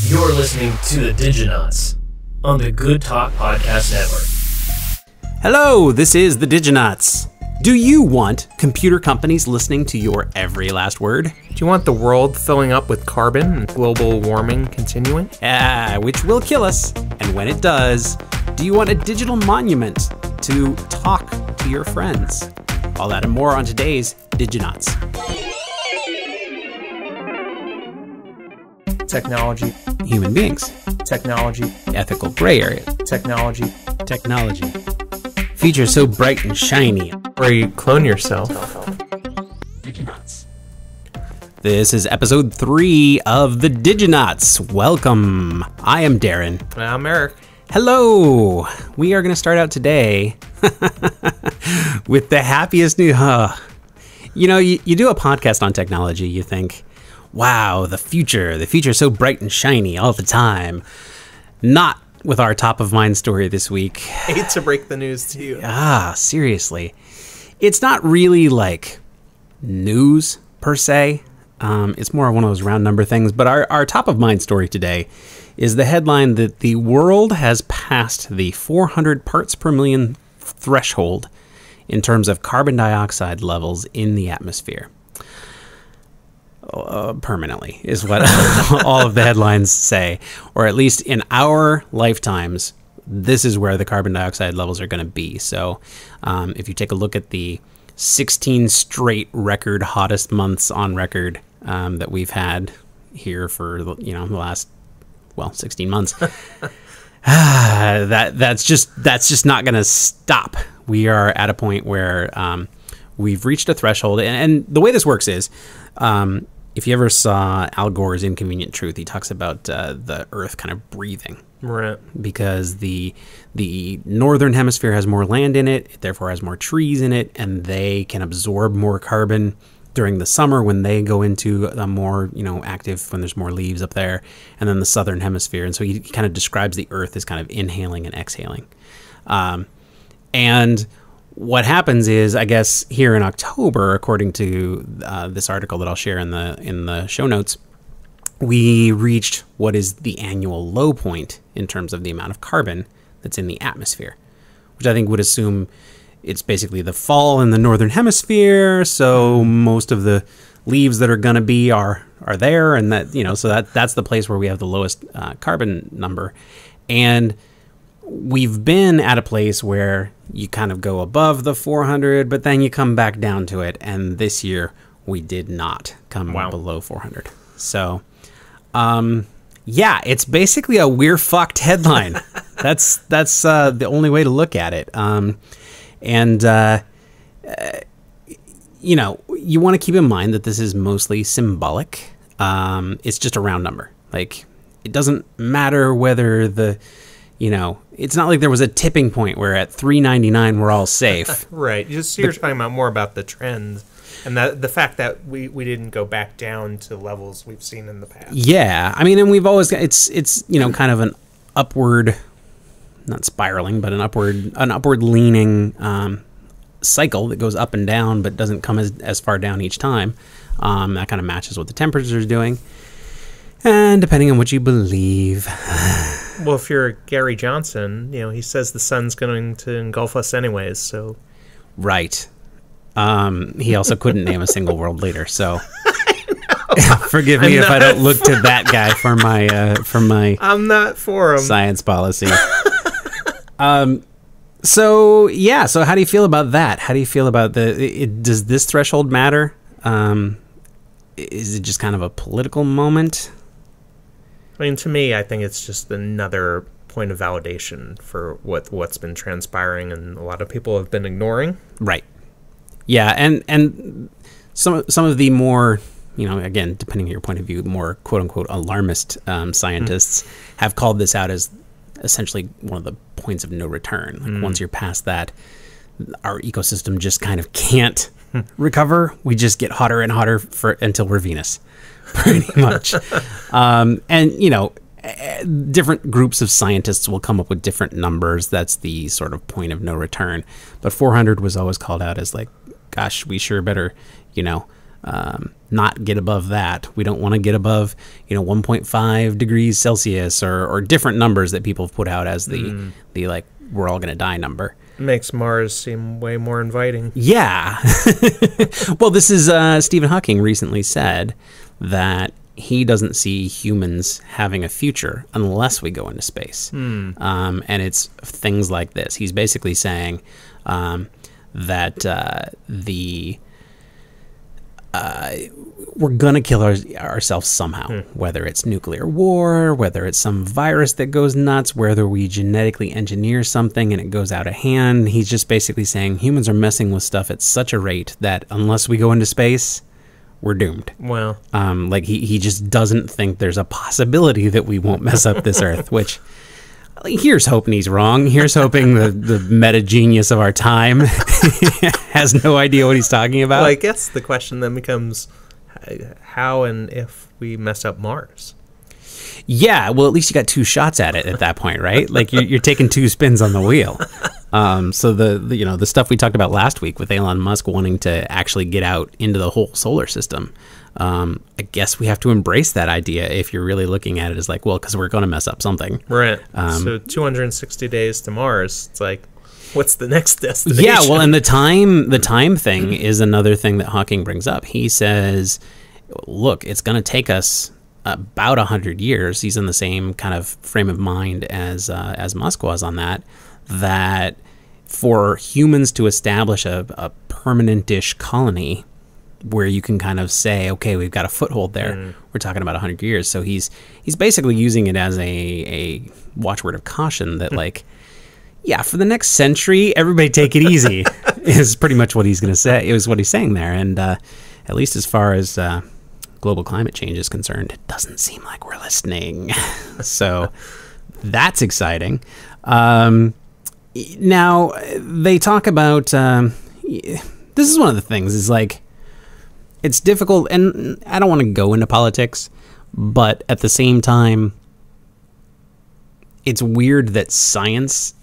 You're listening to the Diginauts on the Good Talk Podcast Network. Hello, this is the Diginauts. Do you want computer companies listening to your every last word? Do you want the world filling up with carbon and global warming continuing? Which will kill us. And when it does, do you want a digital monument to talk to your friends? All that and more on today's Diginauts. Technology. Human beings. Technology. Ethical gray area. Technology. Technology. Features so bright and shiny. Or you clone yourself. Diginauts. This is episode 3 of the Diginauts. Welcome. I am Darren. I'm Eric. Hello. We are going to start out today with the happiest news. You know, you do a podcast on technology, you think, wow, the future is so bright and shiny all the time. Not with our top of mind story this week. Hate to break the news to you. Seriously. It's not really like news per se. It's more one of those round number things. But our top of mind story today is the headline that the world has passed the 400 parts per million threshold in terms of carbon dioxide levels in the atmosphere. Permanently is what all of the headlines say, or at least in our lifetimes, this is where the carbon dioxide levels are going to be. So if you take a look at the 16 straight record hottest months on record that we've had here for the last 16 months, that's just not going to stop. We are at a point where we've reached a threshold, and the way this works is, if you ever saw Al Gore's Inconvenient Truth, he talks about the Earth kind of breathing. Right. Because the northern hemisphere has more land in it, it therefore has more trees in it, and they can absorb more carbon during the summer when they go into a more, active, when there's more leaves up there, and then the southern hemisphere. And so he kind of describes the Earth as kind of inhaling and exhaling. And what happens is, I guess, here in October, according to this article that I'll share in the show notes, we reached what is the annual low point in terms of the amount of carbon that's in the atmosphere, which I think would assume it's basically the fall in the northern hemisphere. So most of the leaves that are going to be are there, and that so that's the place where we have the lowest carbon number. And we've been at a place where you kind of go above the 400, but then you come back down to it. And this year we did not come below 400. So, it's basically a we're fucked headline. That's the only way to look at it. You want to keep in mind that this is mostly symbolic. It's just a round number. Like, it doesn't matter whether it's not like there was a tipping point where at 399 we're all safe. Right. You're talking about more about the trends and the fact that we didn't go back down to levels we've seen in the past. Yeah. I mean, and we've always got, it's kind of an upward, not spiraling, but an upward leaning cycle that goes up and down but doesn't come as far down each time. That kind of matches what the temperature is doing. And depending on what you believe. Well, if you're Gary Johnson, he says the sun's going to engulf us anyways, so. Right. He also couldn't name a single world leader, so. Forgive me if I don't look to that guy for my I'm not for him. Science policy. So how do you feel about that? How do you feel about does this threshold matter? Is it just kind of a political moment? I mean, to me, I think it's just another point of validation for what's been transpiring and a lot of people have been ignoring. Right. Yeah, and some of the more, again, depending on your point of view, more quote-unquote alarmist scientists have called this out as essentially one of the points of no return. Like once you're past that, our ecosystem just kind of can't recover. We just get hotter and hotter until we're Venus. Pretty much. Different groups of scientists will come up with different numbers. That's the sort of point of no return. But 400 was always called out as like, gosh, we sure better, not get above that. We don't want to get above, 1.5 degrees Celsius or different numbers that people have put out as the like, we're all going to die number. Makes Mars seem way more inviting. Yeah. Well, this is Stephen Hawking recently said that he doesn't see humans having a future unless we go into space. And it's things like this. He's basically saying that we're going to kill ourselves somehow, whether it's nuclear war, whether it's some virus that goes nuts, whether we genetically engineer something and it goes out of hand. He's just basically saying humans are messing with stuff at such a rate that unless we go into space, we're doomed. Well, like he just doesn't think there's a possibility that we won't mess up this Earth, which here's hoping he's wrong. Here's hoping the meta genius of our time has no idea what he's talking about. well, I guess the question then becomes how and if we mess up Mars. Yeah, well, at least you got two shots at it at that point, right? Like you're taking two spins on the wheel. So the stuff we talked about last week with Elon Musk wanting to actually get out into the whole solar system. I guess we have to embrace that idea if you're really looking at it as like, well, because we're going to mess up something. Right. So 260 days to Mars. It's like, what's the next destination? Yeah, well, and the time thing is another thing that Hawking brings up. He says, look, it's going to take us about 100 years. He's in the same kind of frame of mind as Musk was on that for humans to establish a permanent-ish colony where you can kind of say, okay, we've got a foothold there. We're talking about 100 years. So he's basically using it as a watchword of caution that like, yeah, for the next century, everybody take it easy is pretty much what he's going to say. It was what he's saying there. And at least as far as global climate change is concerned, it doesn't seem like we're listening. So that's exciting. Now, they talk about, this is one of the things, is like, it's difficult, and I don't want to go into politics, but at the same time, it's weird that science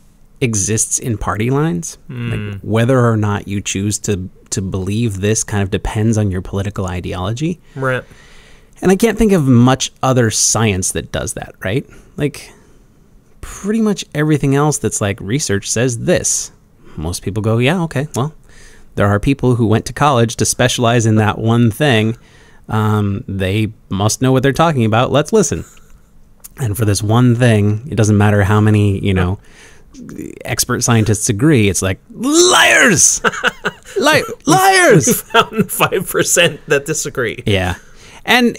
exists in party lines. Like, whether or not you choose to believe this kind of depends on your political ideology. Right. And I can't think of much other science that does that, right? Like, pretty much everything else that's like research says this. Most people go, yeah, okay, well, there are people who went to college to specialize in that one thing. They must know what they're talking about. Let's listen. And for this one thing, it doesn't matter how many, expert scientists agree. It's like, liars! Liars! We found 5% that disagree. Yeah. And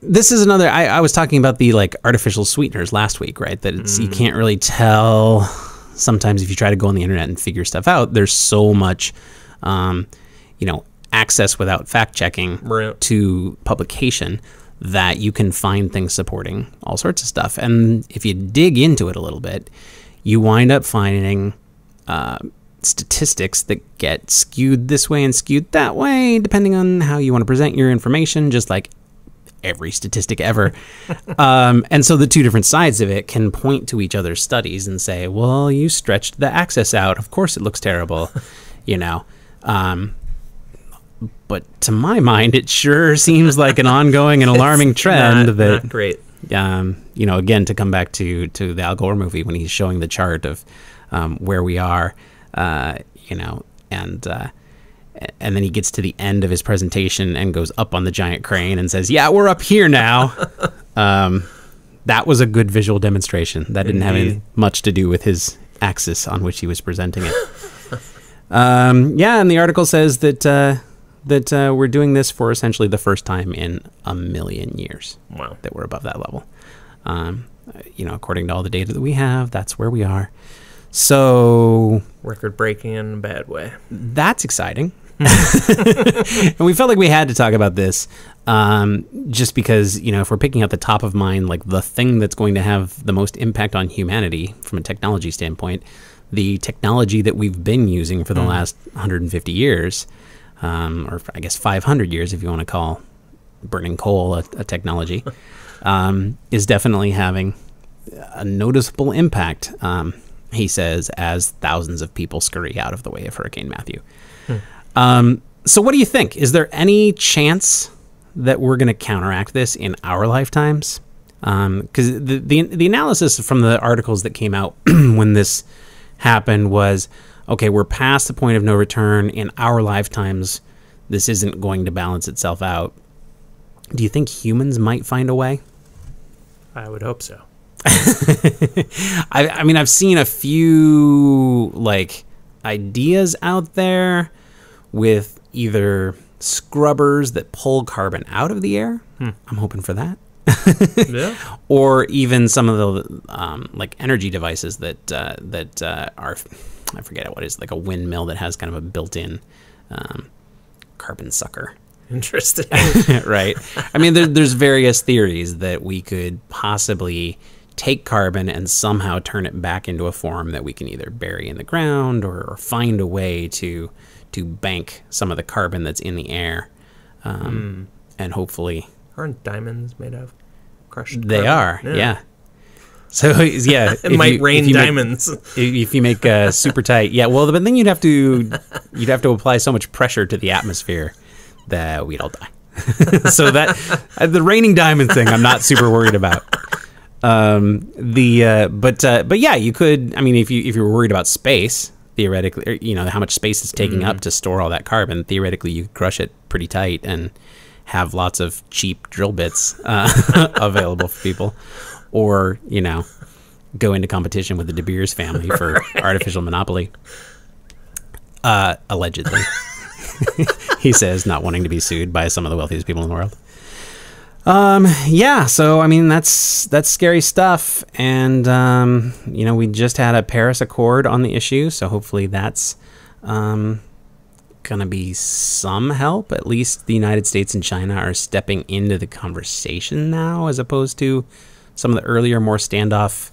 this is another, I was talking about the like artificial sweeteners last week, right? That you can't really tell. Sometimes if you try to go on the internet and figure stuff out, there's so much access without fact checking to publication that you can find things supporting all sorts of stuff. And if you dig into it a little bit, you wind up finding statistics that get skewed this way and skewed that way, depending on how you want to present your information, just like every statistic ever. And so the two different sides of it can point to each other's studies and say, well, you stretched the axis out. Of course it looks terrible, but to my mind, it sure seems like an ongoing and alarming trend not great. Again, to come back to the Al Gore movie when he's showing the chart of where we are, and then he gets to the end of his presentation and goes up on the giant crane and says, yeah, we're up here now. That was a good visual demonstration. That didn't have much to do with his axis on which he was presenting it. And the article says that we're doing this for essentially the first time in 1 million years. Wow. That we're above that level. According to all the data that we have, that's where we are. So record breaking in a bad way. That's exciting. And we felt like we had to talk about this just because, if we're picking out the top of mind, like the thing that's going to have the most impact on humanity from a technology standpoint, the technology that we've been using for the last 150 years, or I guess 500 years if you want to call burning coal a technology, is definitely having a noticeable impact, he says, as thousands of people scurry out of the way of Hurricane Matthew. So what do you think? Is there any chance that we're going to counteract this in our lifetimes? Because the analysis from the articles that came out when this happened was, okay, we're past the point of no return. In our lifetimes, this isn't going to balance itself out. Do you think humans might find a way? I would hope so. I mean, I've seen a few like ideas out there with either scrubbers that pull carbon out of the air. I'm hoping for that. Yeah. Or even some of the like energy devices that are, I forget what it is, like a windmill that has kind of a built-in carbon sucker. Interesting. Right. I mean, there's various theories that we could possibly take carbon and somehow turn it back into a form that we can either bury in the ground or find a way to bank some of the carbon that's in the air. And hopefully... Aren't diamonds made of crushed carbon? They are, yeah. So, yeah. It might rain diamonds. If you make super tight... Yeah, well, but then you'd have to apply so much pressure to the atmosphere that we'd all die. So that the raining diamond thing, I'm not super worried about. But yeah, you could. I mean, if you were worried about space, theoretically, or, you know, how much space it's taking up to store all that carbon, theoretically, you could crush it pretty tight and have lots of cheap drill bits available for people, or you know, go into competition with the De Beers family for artificial monopoly. Allegedly. He says, not wanting to be sued by some of the wealthiest people in the world. Yeah, so I mean that's scary stuff, and you know, we just had a Paris Accord on the issue, so hopefully that's gonna be some help. At least the United States and China are stepping into the conversation now, as opposed to some of the earlier, more standoff,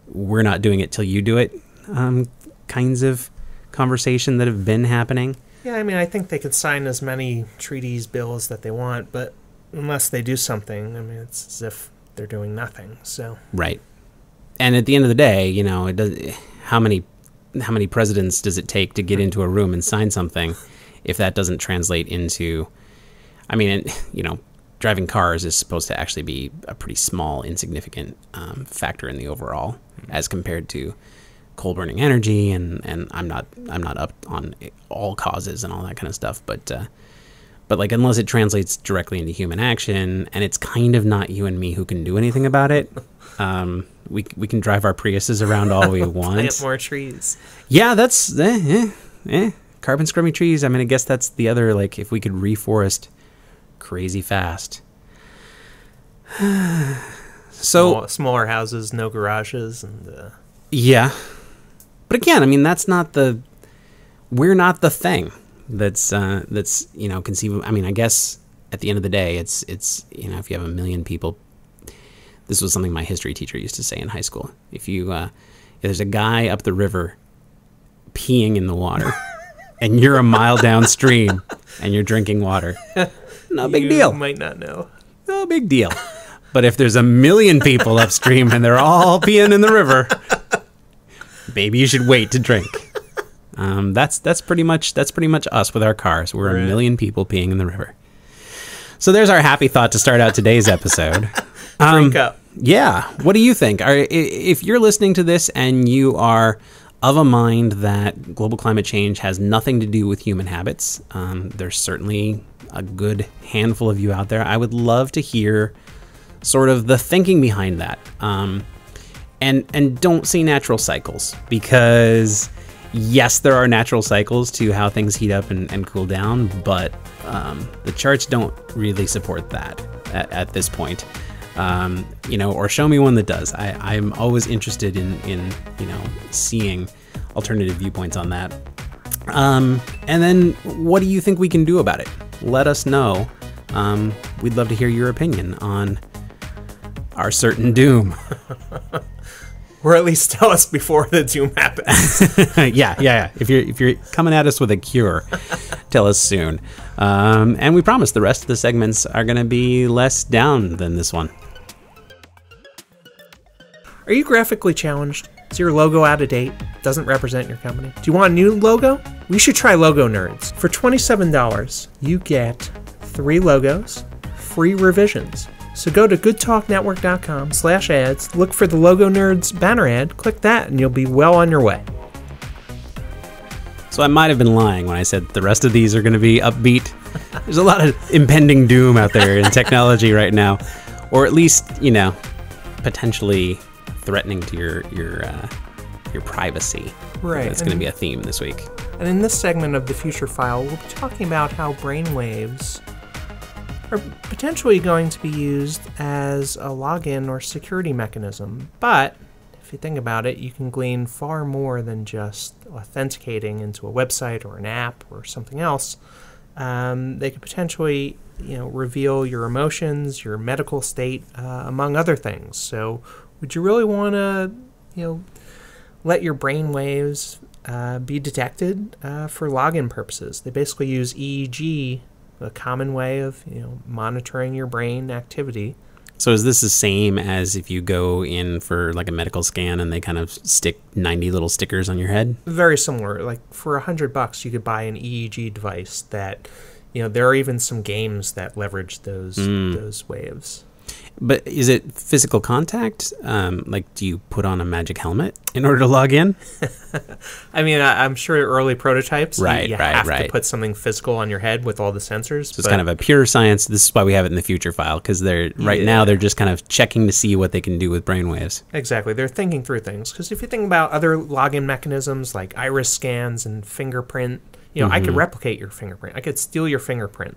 we're not doing it till you do it kinds of conversation that have been happening. Yeah, I mean, I think they could sign as many treaties, bills that they want, but unless they do something, I mean, it's as if they're doing nothing. So right, and at the end of the day, you know, it does. How many presidents does it take to get into a room and sign something if that doesn't translate into? I mean, you know, driving cars is supposed to actually be a pretty small, insignificant factor in the overall, as compared to coal burning energy, and I'm not up on all causes and all that kind of stuff, but like, unless it translates directly into human action, and it's kind of not you and me who can do anything about it. We can drive our Priuses around all we want. Plant more trees. Yeah, that's carbon scrubbing trees. I mean, I guess that's the other, like, if we could reforest crazy fast. So smaller houses, no garages, and yeah. But again, I mean, we're not the thing that's you know, conceivable. I mean, I guess at the end of the day, it's you know, if you have 1 million people, this was something my history teacher used to say in high school. If there's a guy up the river peeing in the water, and you're a mile downstream and you're drinking water, no big deal. You might not know. No big deal. But if there's 1 million people upstream and they're all peeing in the river, maybe you should wait to drink. That's pretty much us with our cars. We're 1 million people peeing in the river. So there's our happy thought to start out today's episode. Drink up. Yeah. What do you think? If you're listening to this and you are of a mind that global climate change has nothing to do with human habits, there's certainly a good handful of you out there. I would love to hear sort of the thinking behind that. And don't say natural cycles, because yes, there are natural cycles to how things heat up and cool down, but the charts don't really support that at this point. You know, or show me one that does. I'm always interested in you know, seeing alternative viewpoints on that. And then what do you think we can do about it? Let us know. We'd love to hear your opinion on our certain doom. Or at least tell us before the doom happens. Yeah. If you're coming at us with a cure, tell us soon. And we promise the rest of the segments are going to be less down than this one. Are you graphically challenged? Is your logo out of date? Doesn't represent your company? Do you want a new logo? We should try Logo Nerds. For $27, you get 3 logos, free revisions. So go to goodtalknetwork.com/ads, look for the Logo Nerds banner ad, click that, and you'll be well on your way. So I might have been lying when I said the rest of these are going to be upbeat. There's a lot of impending doom out there in technology right now, or at least, potentially threatening to your privacy. Right. That's going to be a theme this week. And in this segment of the Future File, we'll be talking about how brainwaves are potentially going to be used as a login or security mechanism. But if you think about it, you can glean far more than just authenticating into a website or an app or something else. They could potentially, reveal your emotions, your medical state, among other things. So would you really want to, let your brain waves be detected for login purposes? They basically use EEG, a common way of monitoring your brain activity. So is this the same as if you go in for like a medical scan and they kind of stick 90 little stickers on your head? Very similar. Like for $100, you could buy an EEG device that, there are even some games that leverage those waves. But is it physical contact? Do you put on a magic helmet in order to log in? I mean, I'm sure early prototypes, you have to right. put something physical on your head with all the sensors. So it's kind of a pure science. This is why we have it in the future file, because now they're just kind of checking to see what they can do with brainwaves. Exactly. They're thinking through things. Because if you think about other login mechanisms like iris scans and fingerprint, I could replicate your fingerprint. I could steal your fingerprint.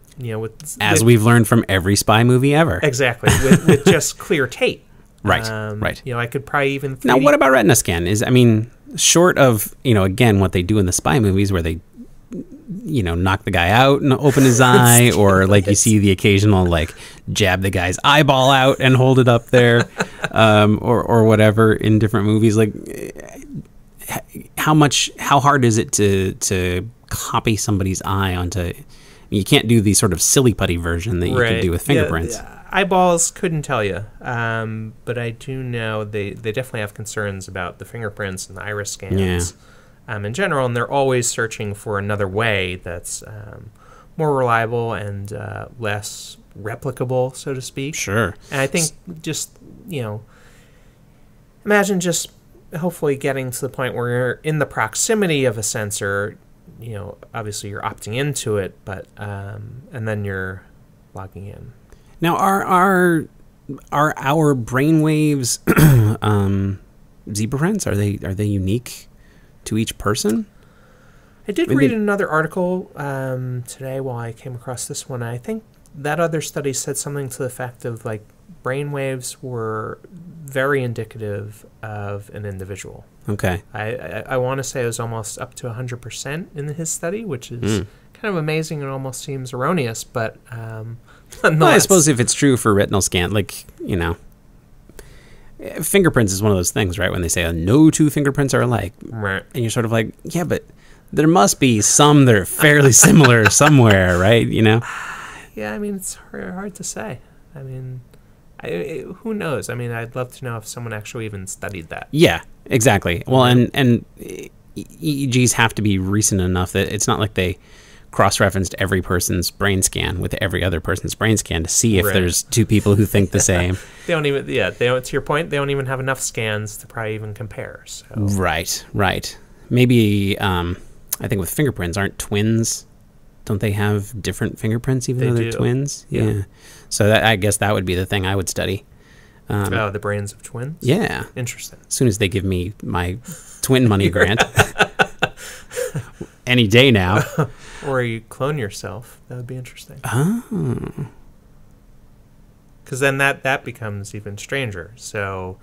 As we've learned from every spy movie ever. Exactly, with just clear tape. Right. I could probably even 3D. Now, what about retina scan? Short of again what they do in the spy movies where they knock the guy out and open his eye, or you see the occasional jab the guy's eyeball out and hold it up there, or whatever in different movies. How hard is it to copy somebody's eye onto? You can't do the sort of silly putty version that you could do with fingerprints. Eyeballs couldn't tell you, but I do know they definitely have concerns about the fingerprints and the iris scans in general, and they're always searching for another way that's more reliable and less replicable, so to speak. Sure. And I think just, imagine just hopefully getting to the point where you're in the proximity of a sensor. Obviously you're opting into it, but and then you're logging in. Now, are our brainwaves zebra prints? Are they unique to each person? I did read another article today while I came across this one. I think that other study said something to the effect of brainwaves were very indicative of an individual. Okay. I want to say it was almost up to 100% in his study, which is kind of amazing and almost seems erroneous, but well, I suppose if it's true for retinal scan, fingerprints is one of those things, right? When they say no two fingerprints are alike, right? And you're sort of like, yeah, but there must be some that are fairly similar somewhere, right? Yeah, I mean, it's hard to say. I mean, who knows? I mean, I'd love to know if someone actually even studied that. Yeah, exactly. Well, and EEGs have to be recent enough that it's not like they cross-referenced every person's brain scan with every other person's brain scan to see if there's two people who think the same. They don't even, to your point, they don't even have enough scans to probably even compare. So. Right. Maybe, I think with fingerprints, aren't twins, don't they have different fingerprints even though they're twins? Yeah. So I guess that would be the thing I would study. The brains of twins? Yeah. Interesting. As soon as they give me my twin money grant. Any day now. Or you clone yourself. That would be interesting. Oh. Because then that becomes even stranger. So,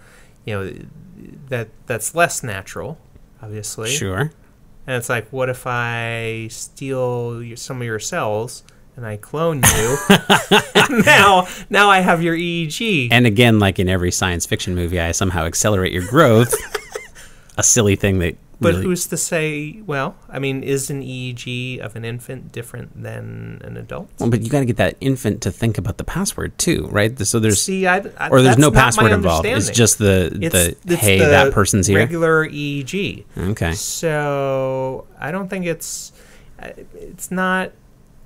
that's less natural, obviously. Sure. And it's like, what if I steal some of your cells and I clone you? now I have your EEG. And again, like in every science fiction movie, I somehow accelerate your growth. A silly thing that But really. who's to say, well, I mean, is an EEG of an infant different than an adult? Well, but you got to get that infant to think about the password too, right? So there's or there's no password involved. It's just the hey, that person's here. Regular EEG. Okay. So I don't think it's not,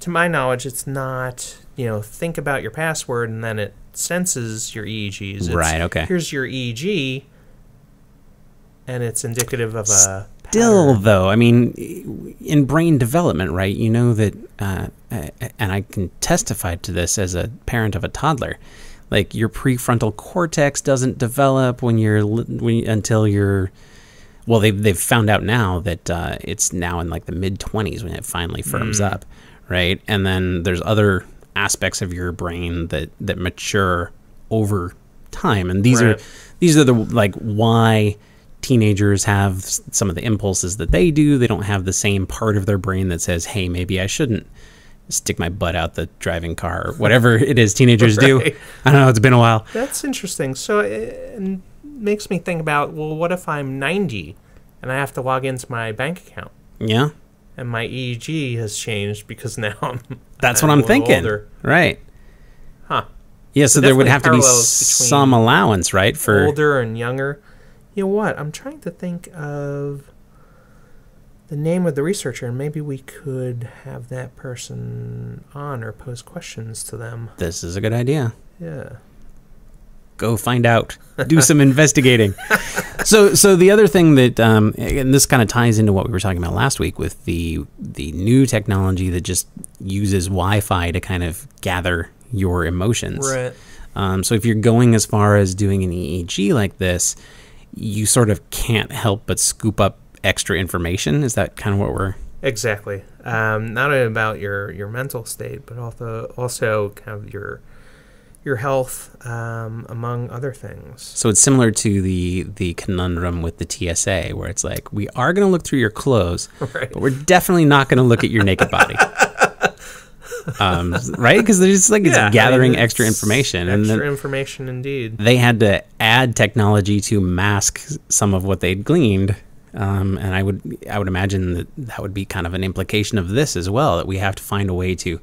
to my knowledge, it's not, think about your password and then it senses your EEGs. Right. Okay. Here's your EEG, and it's indicative of a Still, pattern. though, I mean, in brain development, right, you know that, and I can testify to this as a parent of a toddler, like your prefrontal cortex doesn't develop until you're, well, they've found out now that it's now in like the mid-20s when it finally firms up, right? And then there's other aspects of your brain that mature over time, and these are the like why teenagers have some of the impulses that they do. They don't have the same part of their brain that says, hey, maybe I shouldn't stick my butt out the driving car or whatever it is teenagers do. I don't know, it's been a while. That's interesting. So it makes me think about, well, what if I'm 90 and I have to log into my bank account? Yeah. And my EEG has changed because now That's what I'm thinking. Older. Right. Huh. Yeah, so there would have to be parallels some allowance, right? For older and younger. You know what? I'm trying to think of the name of the researcher, and maybe we could have that person on or pose questions to them. This is a good idea. Yeah. Go find out. Do some investigating. So the other thing that, and this kind of ties into what we were talking about last week with the new technology that just uses Wi-Fi to kind of gather your emotions. Right. So if you're going as far as doing an EEG like this, you sort of can't help but scoop up extra information. Is that kind of what we're... Exactly. Not only about your mental state, but also kind of your health, among other things. So it's similar to the conundrum with the TSA, where it's like, we are going to look through your clothes, right, but we're definitely not going to look at your naked body. Right? Because it's like it's gathering extra information. Extra information, indeed. They had to add technology to mask some of what they'd gleaned. And I would imagine that would be kind of an implication of this as well, that we have to find a way to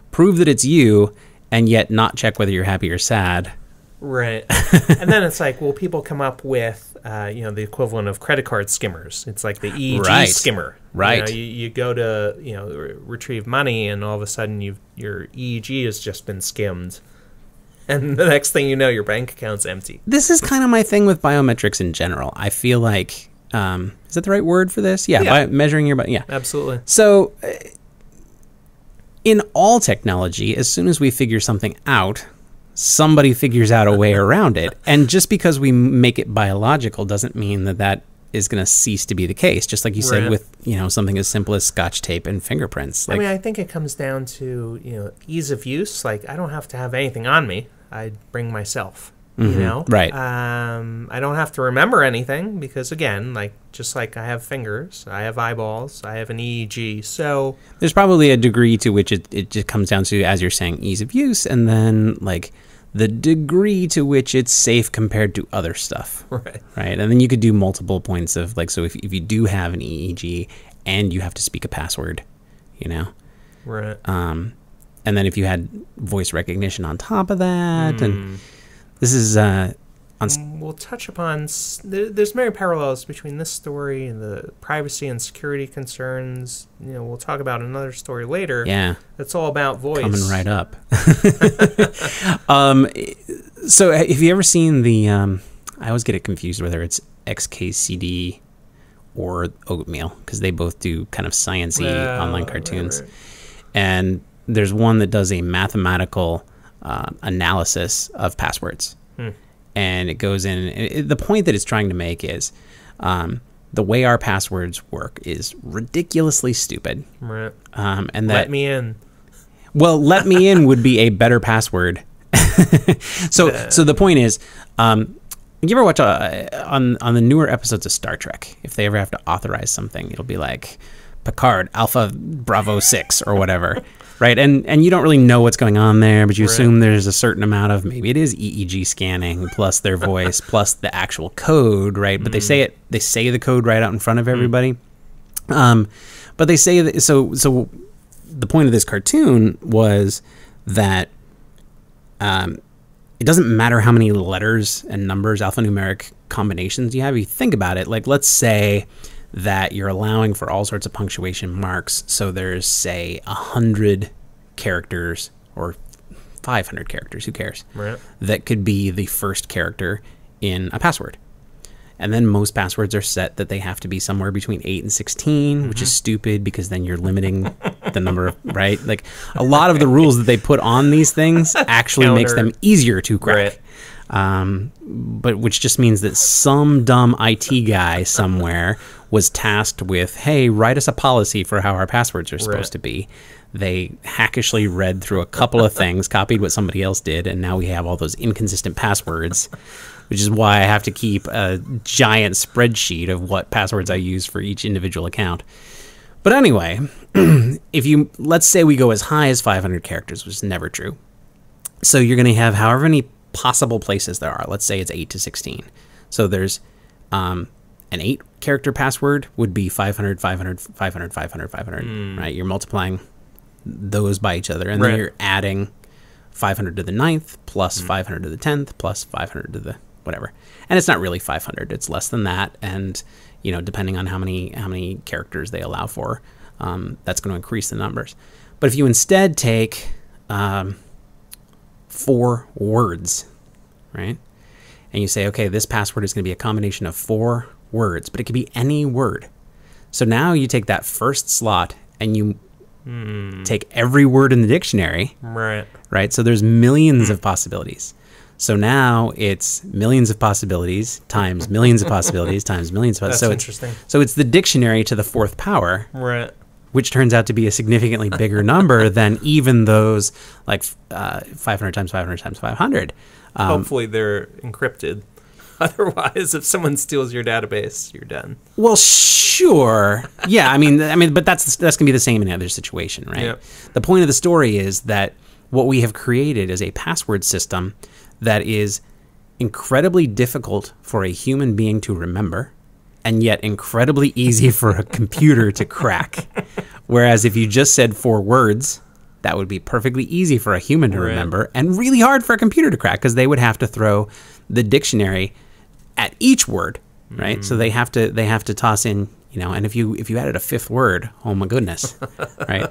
prove that it's you and yet not check whether you're happy or sad. Right. And then it's like, well, people come up with, the equivalent of credit card skimmers. It's like the EEG skimmer. Right. You go to, retrieve money, and all of a sudden your EEG has just been skimmed. And the next thing you know, your bank account's empty. This is kind of my thing with biometrics in general. I feel like, is that the right word for this? Yeah. Measuring your... Yeah. Absolutely. So... in all technology, as soon as we figure something out, somebody figures out a way around it. And just because we make it biological doesn't mean that is going to cease to be the case. Just like you said with, something as simple as Scotch tape and fingerprints. Like, I think it comes down to, ease of use. Like, I don't have to have anything on me. I bring myself. Right. I don't have to remember anything because, again, just like I have fingers, I have eyeballs, I have an EEG. So there's probably a degree to which it just comes down to, as you're saying, ease of use, and then the degree to which it's safe compared to other stuff. Right. And then you could do multiple points of so if you do have an EEG and you have to speak a password, Right. And then if you had voice recognition on top of that, and this is we'll touch upon. There's many parallels between this story and the privacy and security concerns. We'll talk about another story later. Yeah, it's all about voice. Coming right up. So, have you ever seen the? I always get it confused whether it's XKCD or Oatmeal because they both do kind of sciencey online cartoons, right. And there's one that does a mathematical analysis of passwords. And it goes in. The point that it's trying to make is the way our passwords work is ridiculously stupid. Right. And let me in. Well, let me in would be a better password. So the point is, you ever watch on the newer episodes of Star Trek? If they ever have to authorize something, it'll be like Picard Alpha Bravo 6 or whatever. right? And you don't really know what's going on there, but you Right. assume there's a certain amount of, maybe it is EEG scanning plus their voice plus the actual code, right? But they say the code right out in front of everybody. But they say that, so the point of this cartoon was that it doesn't matter how many letters and numbers, alphanumeric combinations you have. You think about it, like let's say that you're allowing for all sorts of punctuation marks. So there's, say, 100 characters or 500 characters, who cares? Right. That could be the first character in a password. And then most passwords are set that they have to be somewhere between 8 and 16, which is stupid because then you're limiting the number of, right? Like a lot of the rules that they put on these things actually makes them easier to crack. Right. But which just means that some dumb IT guy somewhere was tasked with, hey, write us a policy for how our passwords are supposed to be. They hackishly read through a couple of things, copied what somebody else did, and now we have all those inconsistent passwords, which is why I have to keep a giant spreadsheet of what passwords I use for each individual account. But anyway, let's say we go as high as 500 characters, which is never true. So you're going to have however many possible places there are. Let's say it's 8 to 16. So there's an 8-character password would be 500, 500, 500, 500, 500, right? You're multiplying those by each other, and then you're adding 500 to the 9th, plus 500 to the 10th, plus 500 to the whatever. And it's not really 500, it's less than that, and depending on how many characters they allow for, that's going to increase the numbers. But if you instead take 4 words, right, and you say, okay, this password is going to be a combination of 4 words, but it could be any word. So now you take that first slot and you take every word in the dictionary, right? So there's millions of possibilities. So now it's millions of possibilities times millions of possibilities times millions of possibilities. That's interesting. So it's the dictionary to the 4th power, Right. which turns out to be a significantly bigger number than even those like 500 times 500 times 500. Hopefully they're encrypted. Otherwise, if someone steals your database, you're done. Well, sure. Yeah, I mean, but that's going to be the same in any other situation, right? Yep. The point of the story is that what we have created is a password system that is incredibly difficult for a human being to remember, and yet incredibly easy for a computer to crack. Whereas if you just said 4 words, that would be perfectly easy for a human to remember, and really hard for a computer to crack, because they would have to throw the dictionary at each word, right? So they have to toss in, and if you added a 5th word, oh my goodness, right?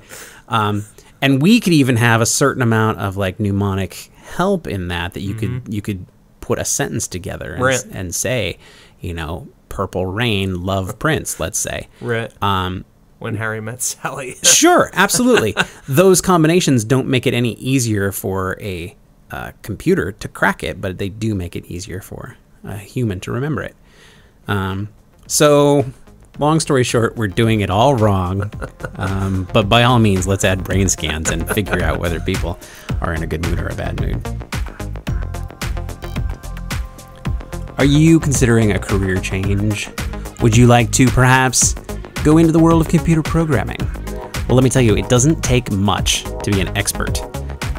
And we could even have a certain amount of like mnemonic help in that you could put a sentence together and say, purple rain, love Prince, let's say. Right. When Harry Met Sally. Sure, absolutely. Those combinations don't make it any easier for a computer to crack it, but they do make it easier for a human to remember it. So, long story short, we're doing it all wrong. But by all means, let's add brain scans and figure out whether people are in a good mood or a bad mood. Are you considering a career change? Would you like to perhaps go into the world of computer programming? Well, let me tell you, it doesn't take much to be an expert.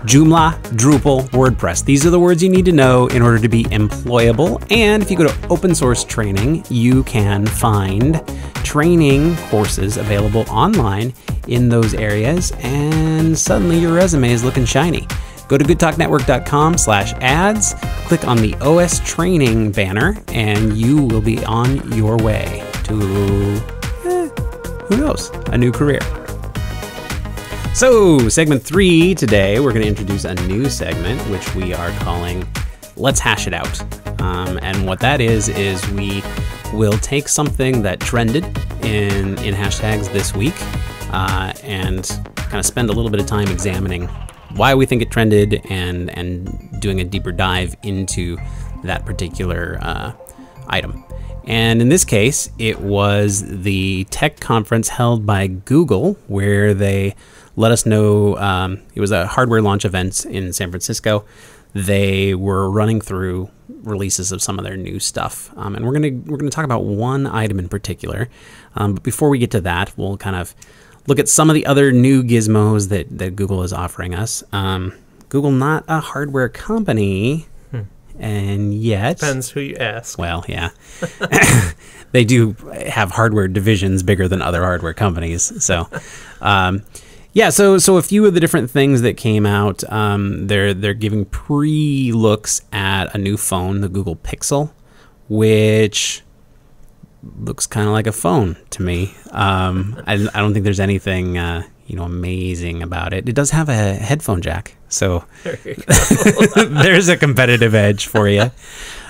Joomla, Drupal, WordPress. These are the words you need to know in order to be employable. And if you go to open source training, you can find training courses available online in those areas, and suddenly your resume is looking shiny. Go to goodtalknetwork.com/ads, click on the OS training banner, and you will be on your way to, who knows, a new career. So, segment 3 today, we're going to introduce a new segment, which we are calling Let's Hash It Out. And what that is we will take something that trended in hashtags this week and kind of spend a little bit of time examining why we think it trended and doing a deeper dive into that particular item. And in this case, it was the tech conference held by Google, where they let us know it was a hardware launch event in San Francisco. They were running through releases of some of their new stuff, and we're gonna talk about one item in particular. But before we get to that, we'll kind of look at some of the other new gizmos that Google is offering us. Google, not a hardware company, and yet... Depends who you ask. Well, yeah. They do have hardware divisions bigger than other hardware companies. So, so a few of the different things that came out, they're giving pre-looks at a new phone, the Google Pixel, which looks kind of like a phone to me. I don't think there's anything amazing about it. It does have a headphone jack, so There you go. there's a competitive edge for you.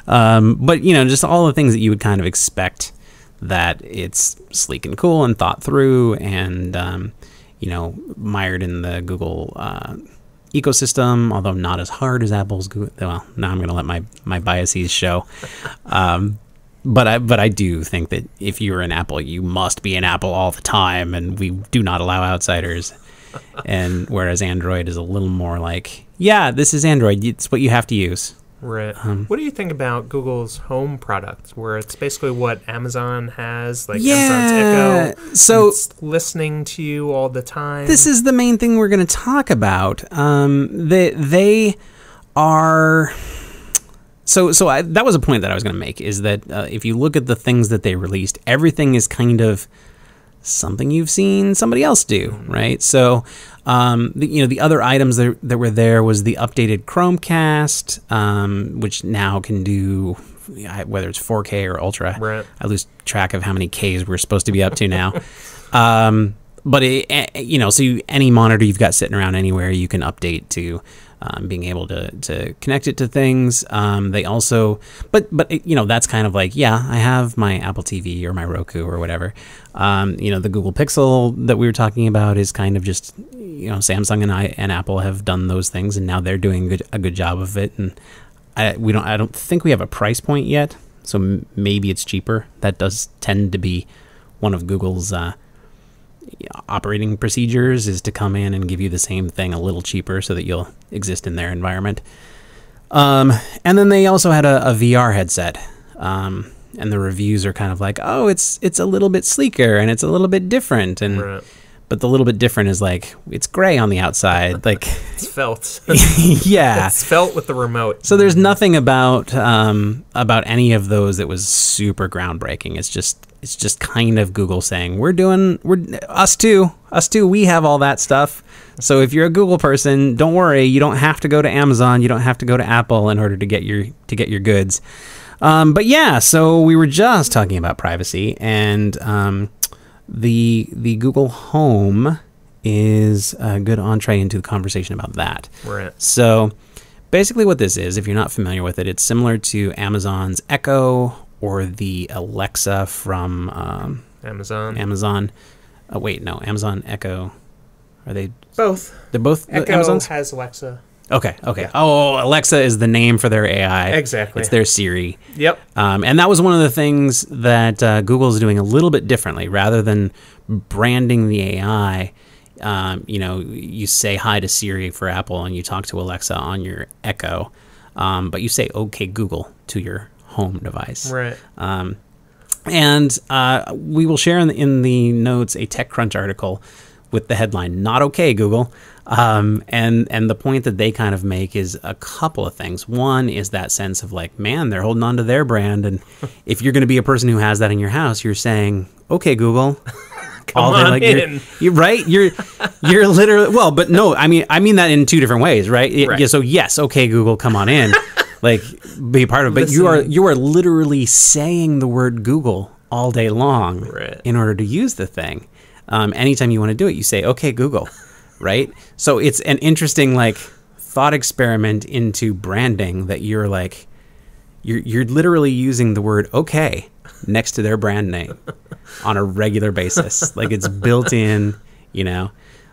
But just all the things that you would kind of expect, that it's sleek and cool and thought through, and mired in the Google ecosystem, although not as hard as Apple's Google. Well, now I'm going to let my biases show. But I do think that if you're an Apple, you must be an Apple all the time, and we do not allow outsiders. And whereas Android is a little more like, yeah, this is Android. It's what you have to use. Right. What do you think about Google's home products, where it's basically what Amazon has, like Amazon's Echo? So it's listening to you all the time. This is the main thing we're going to talk about. They are... that was a point that I was going to make, is that if you look at the things that they released, everything is kind of something you've seen somebody else do, right? So, the other items that were there was the updated Chromecast, which now can do, whether it's 4K or Ultra. Right. I lose track of how many Ks we're supposed to be up to now. But any monitor you've got sitting around anywhere, you can update to being able to connect it to things. They also, but that's kind of like, yeah, I have my Apple TV or my Roku or whatever. The Google Pixel that we were talking about is kind of just, Samsung and Apple have done those things, and now they're doing a good job of it. And I don't think we have a price point yet, so maybe it's cheaper. That does tend to be one of Google's operating procedures, is to come in and give you the same thing a little cheaper so that you'll exist in their environment. And then they also had a VR headset, and the reviews are kind of like, oh, it's a little bit sleeker and it's a little bit different, and Right. But the little bit different is like, it's gray on the outside, like It's felt. yeah. It's felt with the remote. So there's nothing about any of those that was super groundbreaking. It's just kind of Google saying, we're us too, we have all that stuff. So if you're a Google person, don't worry, you don't have to go to Amazon, you don't have to go to Apple in order to get your goods. But yeah, so we were just talking about privacy, and the Google Home is a good entree into the conversation about that. Right. So basically what this is, if you're not familiar with it, it's similar to Amazon's Echo or the Alexa from Amazon. Amazon Echo. Are they Both. They're both Echo Amazon's? has Alexa. Okay. Yeah. Oh, Alexa is the name for their AI. Exactly. It's their Siri. Yep. And that was one of the things that Google is doing a little bit differently. Rather than branding the AI, you say hi to Siri for Apple and you talk to Alexa on your Echo, but you say "Okay Google" to your home device. Right. And we will share in the notes a TechCrunch article with the headline "Not Okay Google." And the point that they kind of make is a couple of things. One is that sense of like, man, they're holding on to their brand. And if you're going to be a person who has that in your house, you're saying, okay, Google. Come on in. You're right. You're literally, well, but no, I mean that in two different ways, right? Right. Yeah. So yes. Okay, Google, come on in, like be a part of it. But Listen. you are literally saying the word Google all day long Right. in order to use the thing. Anytime you want to do it, you say, okay, Google. Right? So it's an interesting thought experiment into branding, that you're literally using the word okay next to their brand name on a regular basis. Like it's built in,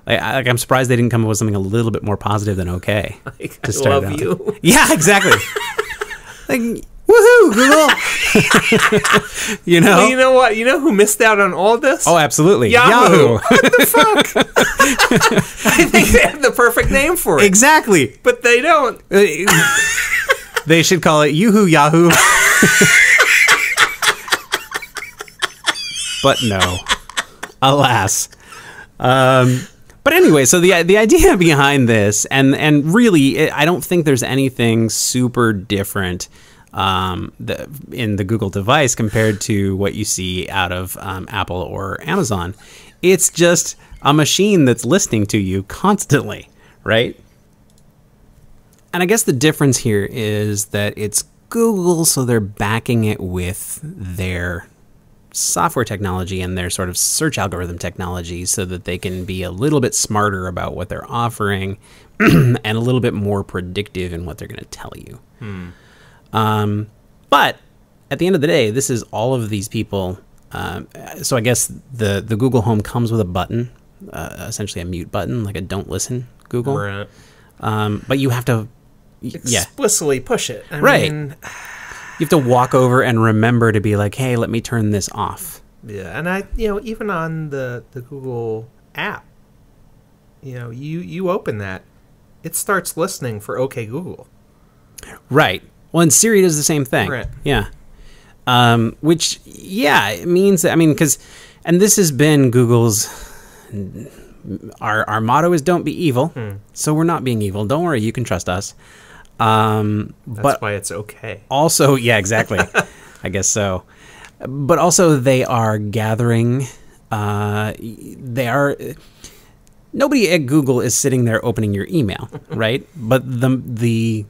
I'm surprised they didn't come up with something a little bit more positive than okay. I love you. Yeah, exactly. Woohoo, Google. Well, you know what? You know who missed out on all this? Oh, absolutely. Yahoo. What the fuck? I think they have the perfect name for it. Exactly. But they don't. They should call it Yoo-hoo Yahoo. But no. Alas. But anyway, so the idea behind this, and really, I don't think there's anything super different in the Google device compared to what you see out of Apple or Amazon. It's just a machine that's listening to you constantly, right? And I guess the difference here is that it's Google, so they're backing it with their software technology and their sort of search algorithm technology so that they can be a little bit smarter about what they're offering and a little bit more predictive in what they're going to tell you. But at the end of the day, this is all of these people. So I guess the Google Home comes with a button, essentially a mute button, like a don't listen Google. Right. But you have to explicitly push it. I right. mean, you have to walk over and remember to be like, hey, let me turn this off. yeah, and even on the Google app, you open that, it starts listening for OK Google. Right. Well, and Siri does the same thing. Right. Yeah. Which, it means that, and this has been Google's, our motto is don't be evil. So we're not being evil. Don't worry, you can trust us. That's why it's okay. Also, yeah, exactly. I guess so. But also they are gathering, nobody at Google is sitting there opening your email, right? But the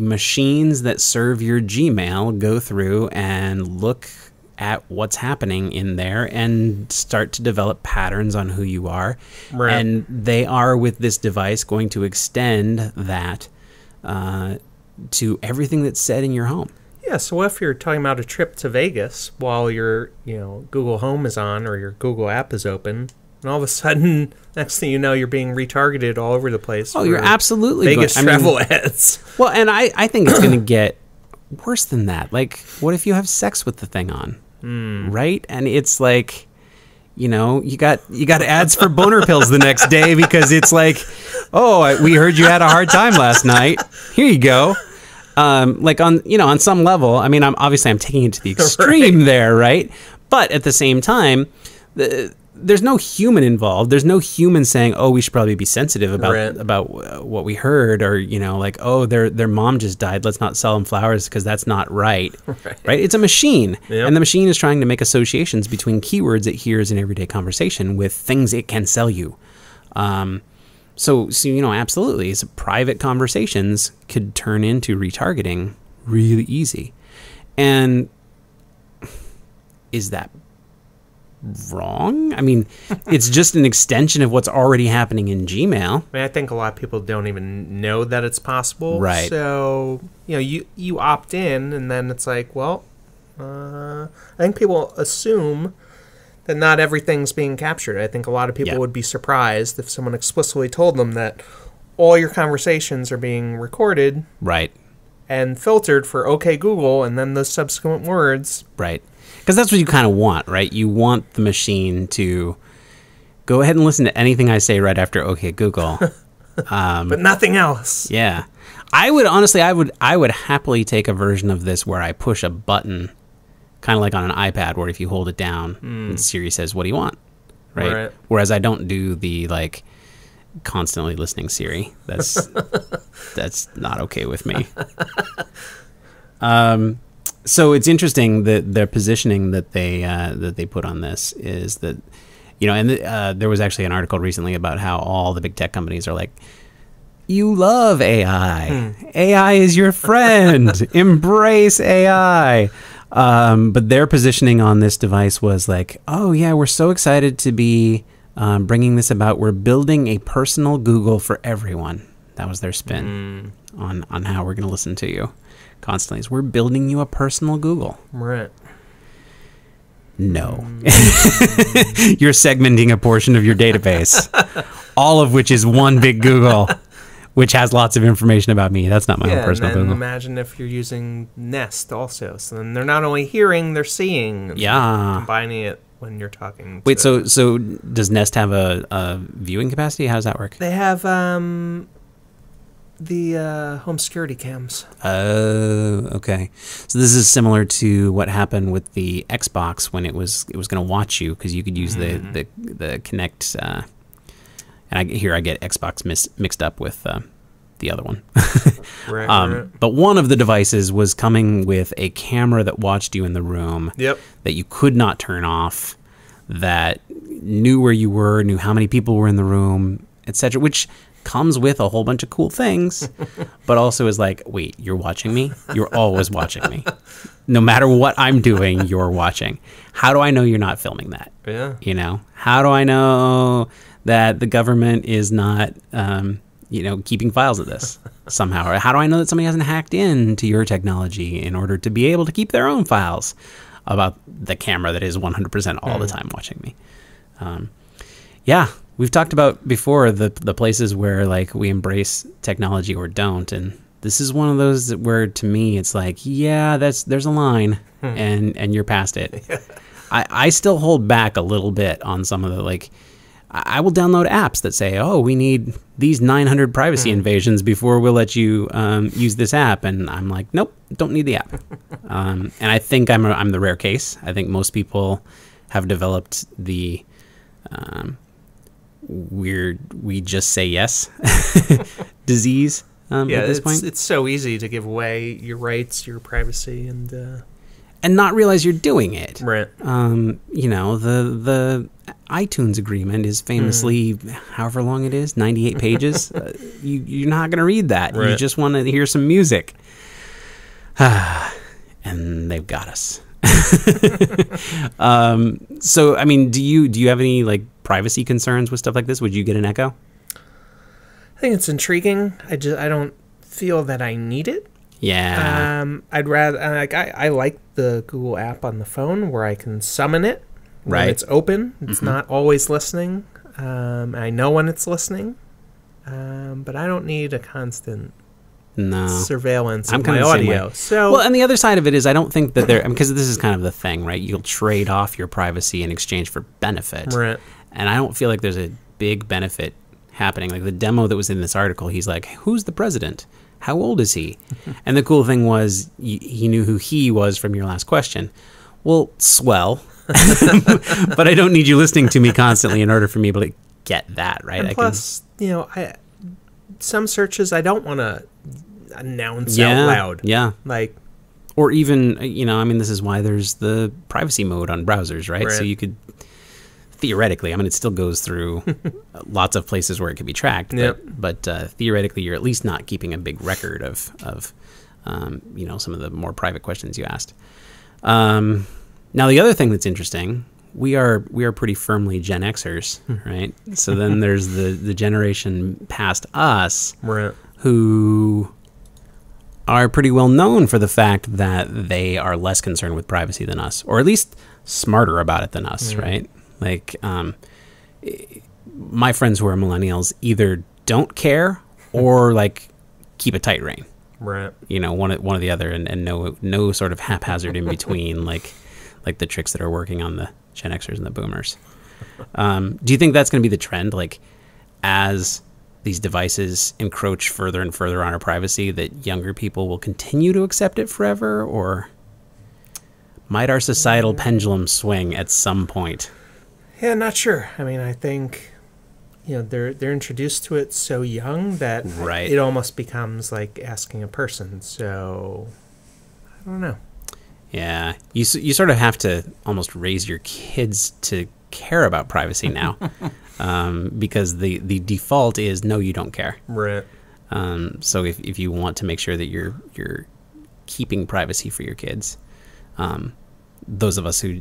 machines that serve your Gmail go through and look at what's happening in there and start to develop patterns on who you are. Right. And they are, with this device, going to extend that to everything that's said in your home. Yeah, so if you're talking about a trip to Vegas while your Google Home is on or your Google app is open, and all of a sudden, next thing you know, you're being retargeted all over the place. Oh, you're absolutely Vegas travel ads. Well, and I think it's going to get worse than that. Like, what if you have sex with the thing on? Right? And it's like, you got ads for boner pills the next day because it's like, oh, we heard you had a hard time last night. Here you go. Like on some level, I'm taking it to the extreme there, right? But at the same time, there's no human involved. There's no human saying, "Oh, we should probably be sensitive about what we heard," or like, "Oh, their mom just died. Let's not sell them flowers because that's not right." Right? It's a machine, and the machine is trying to make associations between keywords it hears in everyday conversation with things it can sell you. So absolutely, so private conversations could turn into retargeting really easy. And is that wrong? It's just an extension of what's already happening in Gmail. I think a lot of people don't even know that it's possible. Right. So, you opt in, and then it's like, well, I think people assume that not everything's being captured. I think a lot of people would be surprised if someone explicitly told them that all your conversations are being recorded. Right. And filtered for OK Google, and then the subsequent words. Right. Because that's what you kind of want, right? You want the machine to go ahead and listen to anything I say right after OK Google. But nothing else. Yeah. I would happily take a version of this where I push a button, kind of like on an iPad, where if you hold it down, and Siri says, "What do you want?" Right? Whereas I don't do the constantly listening Siri. That's not okay with me. So it's interesting that the positioning that they put on this is that, and there was actually an article recently about how all the big tech companies are like, you love AI. AI is your friend. Embrace AI. But their positioning on this device was like, oh yeah, we're so excited to be bringing this about. We're building a personal Google for everyone. That was their spin on how we're going to listen to you constantly. Is we're building you a personal Google. Right. No. You're segmenting a portion of your database, all of which is one big Google, which has lots of information about me. That's not my own personal and then Google. Imagine if you're using Nest also. So then they're not only hearing, they're seeing. Yeah. Combining it when you're talking. Wait, so does Nest have a viewing capacity? How does that work? They have the home security cams. Oh, okay. So this is similar to what happened with the Xbox when it was going to watch you, because you could use the Kinect And I get Xbox mixed up with the other one. Right. But one of the devices was coming with a camera that watched you in the room. Yep. That you could not turn off, that knew where you were, knew how many people were in the room, etc., which comes with a whole bunch of cool things, but also is like, wait, you're watching me? You're always watching me. No matter what I'm doing, you're watching. How do I know you're not filming that? Yeah. You know, how do I know that the government is not, keeping files of this somehow? Or how do I know that somebody hasn't hacked into your technology in order to be able to keep their own files about the camera that is 100% all the time watching me? We've talked about before the places where like we embrace technology or don't, and this is one of those where to me it's like, there's a line and you're past it. I still hold back a little bit on some of the, like, I will download apps that say, oh, we need these 900 privacy invasions before we'll let you use this app, and I'm like, nope, don't need the app. And I think I'm the rare case. I think most people have developed the we just say yes disease at this point. It's so easy to give away your rights, your privacy, and not realize you're doing it. Right. The iTunes agreement is famously, however long it is, 98 pages. You're not going to read that. Right. You just want to hear some music. And they've got us. So, I mean, do you have any like privacy concerns with stuff like this? Would you get an Echo? I think it's intriguing. I don't feel that I need it. Yeah. I'd rather I like the Google app on the phone where I can summon it when it's open. It's not always listening. I know when it's listening, but I don't need a constant surveillance of my audio. So, and the other side of it is I don't think that because this is kind of the thing, right? You'll trade off your privacy in exchange for benefit, right? And I don't feel like there's a big benefit happening. Like the demo that was in this article, he's like, "Who's the president? How old is he?" And the cool thing was he knew who he was from your last question. Well, swell. But I don't need you listening to me constantly in order for me to get that, right? And plus, some searches I don't want to announce out loud. Yeah. Like, or even, this is why there's the privacy mode on browsers, right? So you could theoretically, it still goes through lots of places where it can be tracked, but theoretically, you're at least not keeping a big record of some of the more private questions you asked. Now, the other thing that's interesting, we are pretty firmly Gen Xers, right? So then there's the generation past us, who are pretty well known for the fact that they are less concerned with privacy than us, or at least smarter about it than us, right? Like, my friends who are millennials either don't care or like keep a tight rein, right? One or the other, and no sort of haphazard in between, like the tricks that are working on the Gen Xers and the Boomers. Do you think that's going to be the trend? Like, as these devices encroach further and further on our privacy, that younger people will continue to accept it forever, or might our societal pendulum swing at some point? Yeah, not sure. I think they're introduced to it so young that it almost becomes like asking a person. So I don't know. Yeah, you sort of have to almost raise your kids to care about privacy now, because the default is no, you don't care. Right. So if you want to make sure that you're keeping privacy for your kids, those of us who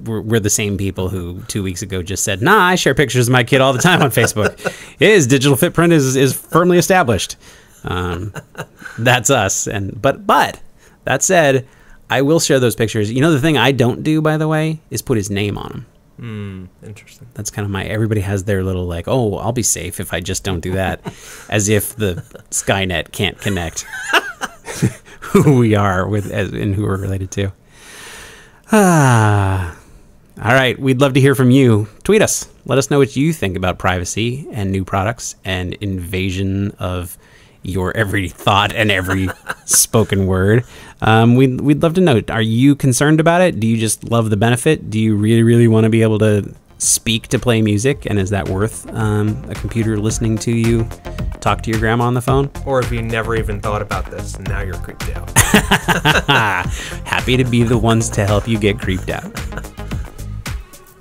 we're the same people who 2 weeks ago just said, nah, I share pictures of my kid all the time on Facebook. His digital footprint is firmly established. That's us. But that said, I will share those pictures. The thing I don't do, by the way, is put his name on them. Interesting. That's kind of everybody has their little like, oh, I'll be safe if I just don't do that. As if the Skynet can't connect who we are with and who we're related to. All right. We'd love to hear from you. Tweet us. Let us know what you think about privacy and new products and invasion of your every thought and every spoken word. We'd love to know. Are you concerned about it? Do you just love the benefit? Do you really, really want to be able to speak to play music, and is that worth a computer listening to you talk to your grandma on the phone? Or if you never even thought about this, and now you're creeped out. Happy to be the ones to help you get creeped out.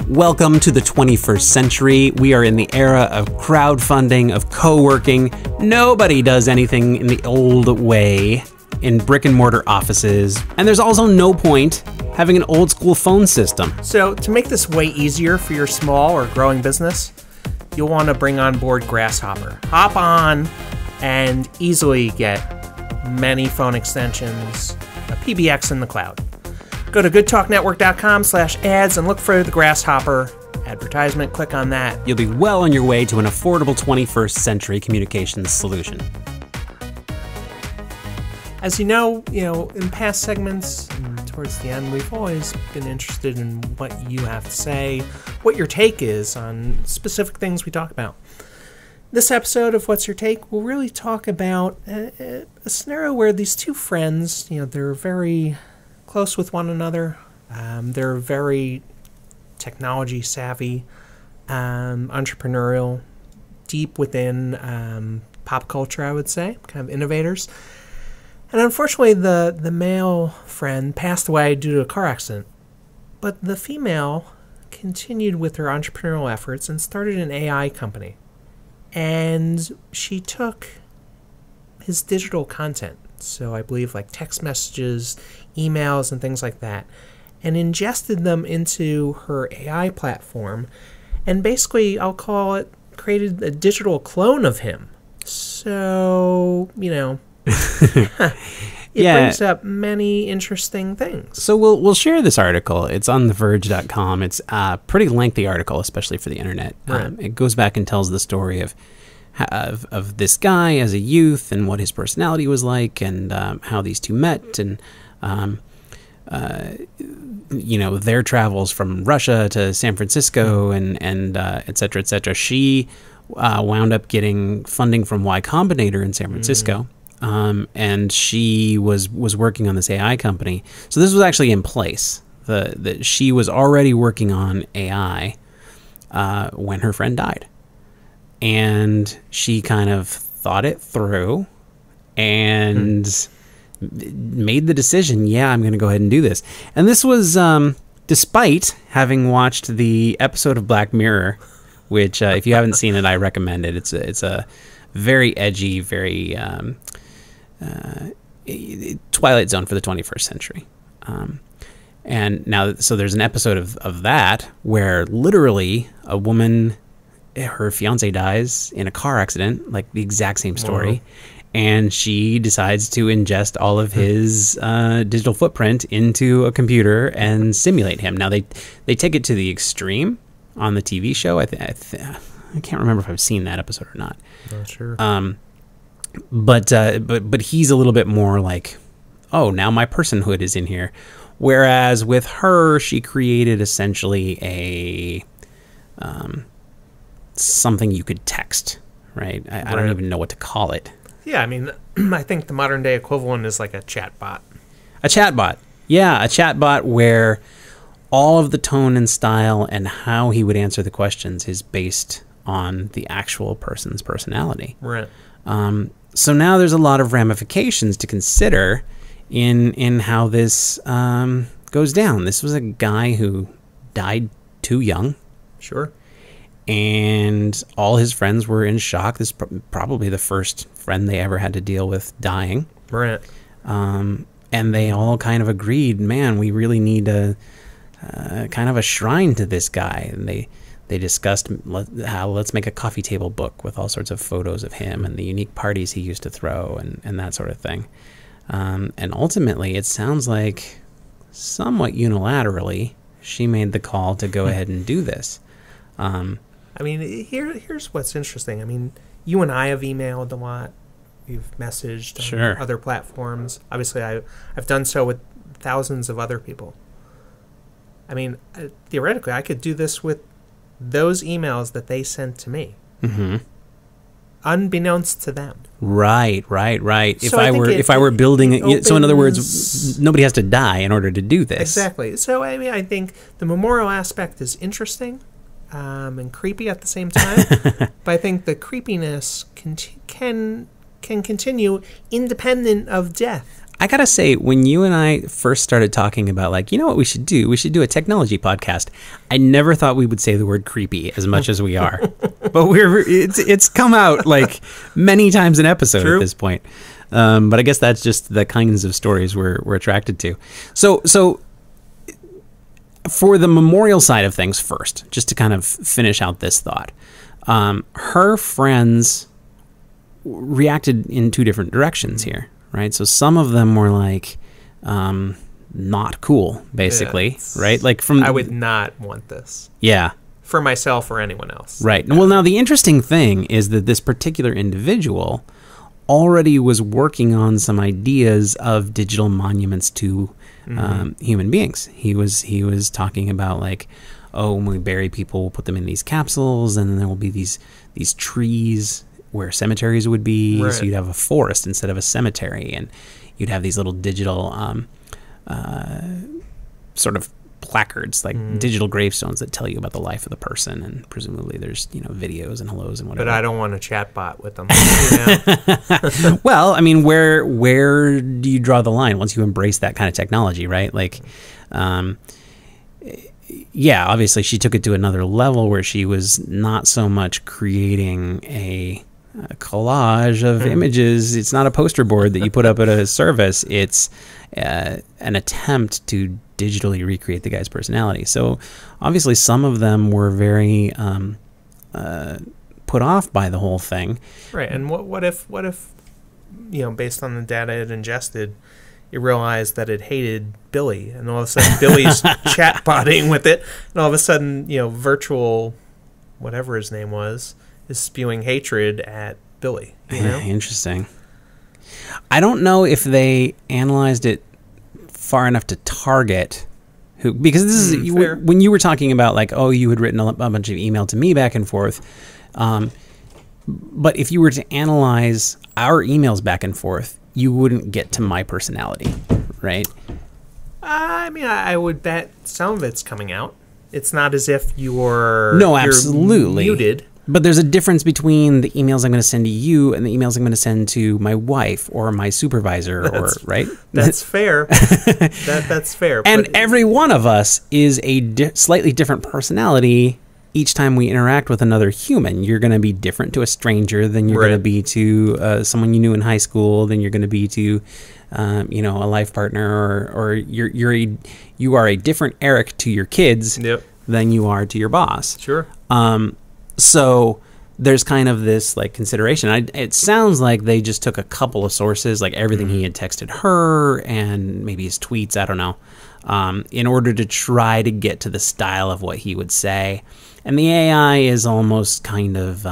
Welcome to the 21st century. We are in the era of crowdfunding, of co-working. Nobody does anything in the old way in brick and mortar offices. And there's also no point having an old school phone system. So to make this way easier for your small or growing business, you'll want to bring on board Grasshopper. Hop on and easily get many phone extensions, a PBX in the cloud. Go to goodtalknetwork.com/ads and look for the Grasshopper advertisement. Click on that. You'll be well on your way to an affordable 21st century communications solution. As you know, in past segments, towards the end, we've always been interested in what you have to say, what your take is on specific things we talk about. This episode of What's Your Take will really talk about a scenario where these two friends, they're very close with one another. They're very technology savvy, entrepreneurial, deep within pop culture, I would say, kind of innovators. And unfortunately, the male friend passed away due to a car accident. But the female continued with her entrepreneurial efforts and started an AI company. And she took his digital content, so I believe like text messages, emails, and things like that, and ingested them into her AI platform. And basically, I'll call it, created a digital clone of him. So, it brings up many interesting things. So we'll share this article. It's on theverge.com. It's a pretty lengthy article, especially for the internet. Right. It goes back and tells the story of this guy as a youth and what his personality was like, and how these two met, and their travels from Russia to San Francisco, and et cetera, et cetera. She wound up getting funding from Y Combinator in San Francisco. And she was working on this AI company. So this was actually in place. She was already working on AI when her friend died. And she kind of thought it through and made the decision, I'm going to go ahead and do this. And this was despite having watched the episode of Black Mirror, which if you haven't seen it, I recommend it. It's a very edgy, very... Twilight Zone for the 21st century. And now, so there's an episode of that where literally a woman, her fiance dies in a car accident, like the exact same story. Wow. And she decides to ingest all of his digital footprint into a computer and simulate him. Now they take it to the extreme on the TV show. I can't remember if I've seen that episode or not. Not sure. But he's a little bit more like, oh, now my personhood is in here. Whereas with her, she created essentially a something you could text, right? I don't even know what to call it. Yeah, I mean, I think the modern day equivalent is like a chatbot. A chatbot. Yeah, a chatbot where all of the tone and style and how he would answer the questions is based on the actual person's personality. Right. So now there's a lot of ramifications to consider in how this goes down. This was a guy who died too young. Sure. And all his friends were in shock. This is probably the first friend they ever had to deal with dying. Right. And they all kind of agreed, man, we really need a kind of a shrine to this guy. And they discussed how let's make a coffee table book with all sorts of photos of him and the unique parties he used to throw and that sort of thing. And ultimately, it sounds like somewhat unilaterally, she made the call to go ahead and do this. I mean, here's what's interesting. I mean, you and I have emailed a lot. We've messaged on other platforms. Obviously, I've done so with thousands of other people. I mean, theoretically, I could do this with those emails that they sent to me. Mm-hmm. Unbeknownst to them. Right. So if I were building, so in other words, nobody has to die in order to do this. Exactly. So I mean, I think the memorial aspect is interesting. and creepy at the same time. But I think the creepiness can continue independent of death. I gotta say, when you and I first started talking about, like, you know what we should do? We should do a technology podcast. I never thought we would say the word creepy as much as we are. But it's come out like many times an episode at this point. But I guess that's just the kinds of stories we're attracted to. So for the memorial side of things first, just to kind of finish out this thought, her friends reacted in two different directions here. Right, so some of them were like, not cool, basically, right? Like I would not want this. Yeah. For myself or anyone else. Right. Well, now the interesting thing is that this particular individual already was working on some ideas of digital monuments to human beings. He was talking about, like, oh, when we bury people, we'll put them in these capsules, and then there will be these trees where cemeteries would be, right. So you'd have a forest instead of a cemetery, and you'd have these little digital sort of placards, like digital gravestones that tell you about the life of the person, and presumably there's videos and hellos and whatever. But I don't want a chat bot with them. Well, I mean, where do you draw the line once you embrace that kind of technology, right? Like, yeah, obviously she took it to another level where she was not so much creating a collage of images. It's not a poster board that you put up at a service. It's an attempt to digitally recreate the guy's personality. So obviously some of them were very put off by the whole thing. Right. And what if based on the data it ingested, it realized that it hated Billy, and all of a sudden Billy's chatbotting with it, and all of a sudden virtual whatever his name was is spewing hatred at Billy. Interesting. I don't know if they analyzed it far enough to target who, because this is when you were talking about, like, oh, you had written a bunch of email to me back and forth. But if you were to analyze our emails back and forth, you wouldn't get to my personality, right? I mean, I would bet some of it's coming out. It's not as if you're absolutely muted. But there's a difference between the emails I'm going to send to you and the emails I'm going to send to my wife or my supervisor, right? That's fair. That's fair. And every one of us is a slightly different personality each time we interact with another human. You're going to be different to a stranger than you're going to be to someone you knew in high school, than you're going to be to a life partner, or you are a different Eric to your kids than you are to your boss. Sure. So there's kind of this, like, consideration. It sounds like they just took a couple of sources, like everything he had texted her and maybe his tweets, I don't know, in order to try to get to the style of what he would say. And the AI is almost kind of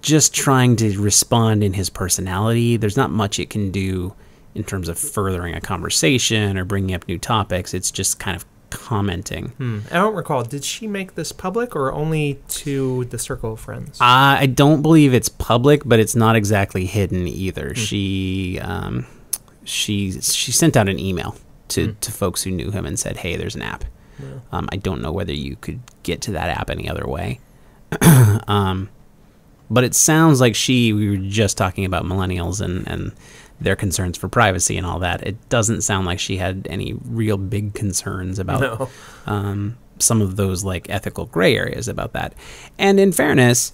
just trying to respond in his personality. There's not much it can do in terms of furthering a conversation or bringing up new topics. It's just kind of commenting. I don't recall. Did she make this public or only to the circle of friends? I don't believe it's public, but it's not exactly hidden either. She sent out an email to folks who knew him and said, hey, there's an app. Yeah. I don't know whether you could get to that app any other way. But it sounds like we were just talking about millennials and their concerns for privacy and all that. It doesn't sound like she had any real big concerns about some of those, like, ethical gray areas about that. And in fairness,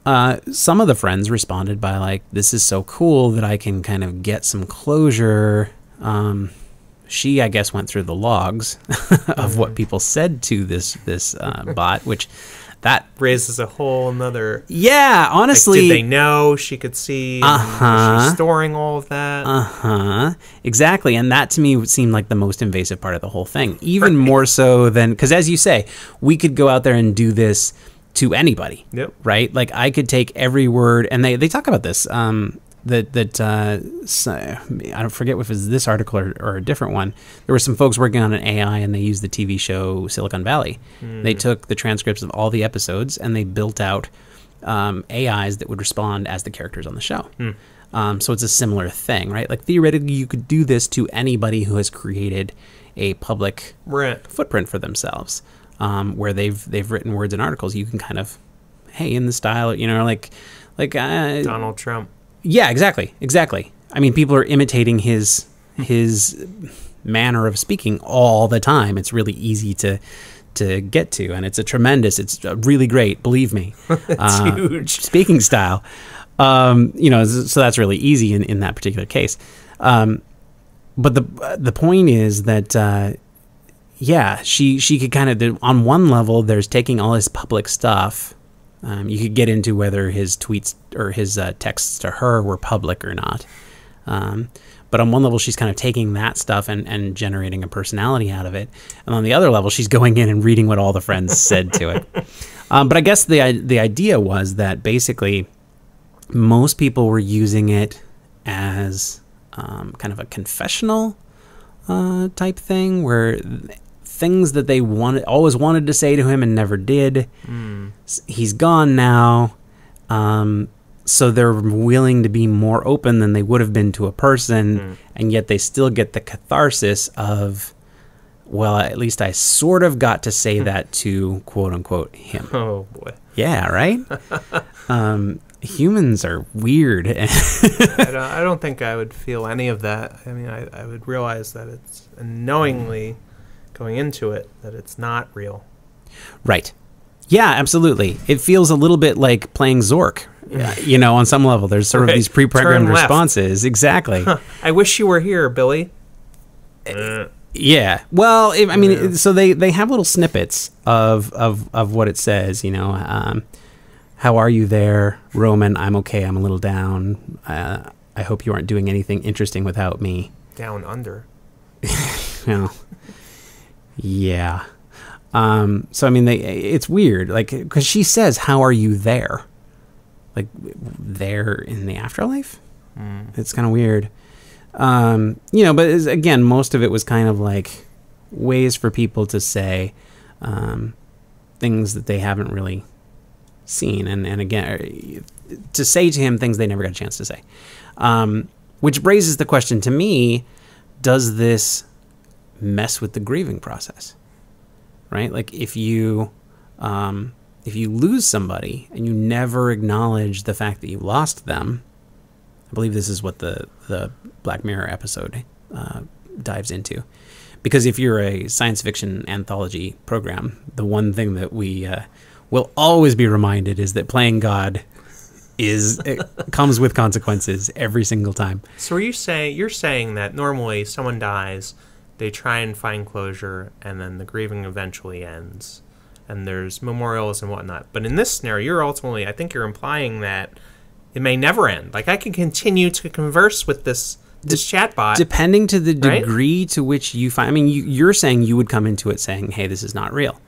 some of the friends responded by, like, this is so cool that I can kind of get some closure. She, I guess, went through the logs of what people said to this bot, which that raises a whole nother... Yeah, honestly... Like, did they know she could see? Was she storing all of that? Exactly, and that to me would seem like the most invasive part of the whole thing. Even more so than... Because as you say, we could go out there and do this to anybody, right? Like, I could take every word... And they talk about this... I don't forget if it was this article or a different one. There were some folks working on an AI, and they used the TV show Silicon Valley. They took the transcripts of all the episodes, and they built out AIs that would respond as the characters on the show. So it's a similar thing, right? Like, theoretically, you could do this to anybody who has created a public footprint for themselves. where they've written words in articles. You can kind of, hey, in the style, like Donald Trump. Yeah, exactly. I mean, people are imitating his manner of speaking all the time. It's really easy to get to, and it's really great, believe me. It's huge. Speaking style. So that's really easy in that particular case. But the point is that, she could kind of, on one level, there's taking all his public stuff. You could get into whether his tweets or his texts to her were public or not. But on one level, she's kind of taking that stuff and generating a personality out of it. And on the other level, she's going in and reading what all the friends said to it. But I guess the idea was that basically most people were using it as kind of a confessional type thing, where things that they always wanted to say to him and never did. He's gone now. So they're willing to be more open than they would have been to a person, and yet they still get the catharsis of, well, at least I sort of got to say that to quote unquote him. Oh boy. Yeah, right? Humans are weird. I don't think I would feel any of that. I mean, I would realize that it's, and knowingly going into it, that it's not real. Right. Yeah, absolutely. It feels a little bit like playing Zork. On some level, there's sort of these pre-programmed responses. Exactly. I wish you were here, Billy. Yeah. Well, so they have little snippets of what it says. How are you there, Roman? I'm okay. I'm a little down. I hope you aren't doing anything interesting without me. Down under. Well, yeah. So it's weird, like, because she says, "How are you there?" Like, there in the afterlife. It's kind of weird. But again, most of it was kind of like ways for people to say things that they haven't really seen, and again, to say to him things they never got a chance to say, which raises the question to me: does this mess with the grieving process? Right? Like, if you lose somebody and you never acknowledge the fact that you lost them, I believe this is what the Black Mirror episode dives into. Because if you're a science fiction anthology program, the one thing that we will always be reminded is that playing God comes with consequences every single time. So you're saying that normally someone dies, they try and find closure, and then the grieving eventually ends, and there's memorials and whatnot. But in this scenario, I think you're implying that it may never end. Like, I can continue to converse with this chatbot. Depending to the degree to which you find... you're saying you would come into it saying, hey, this is not real.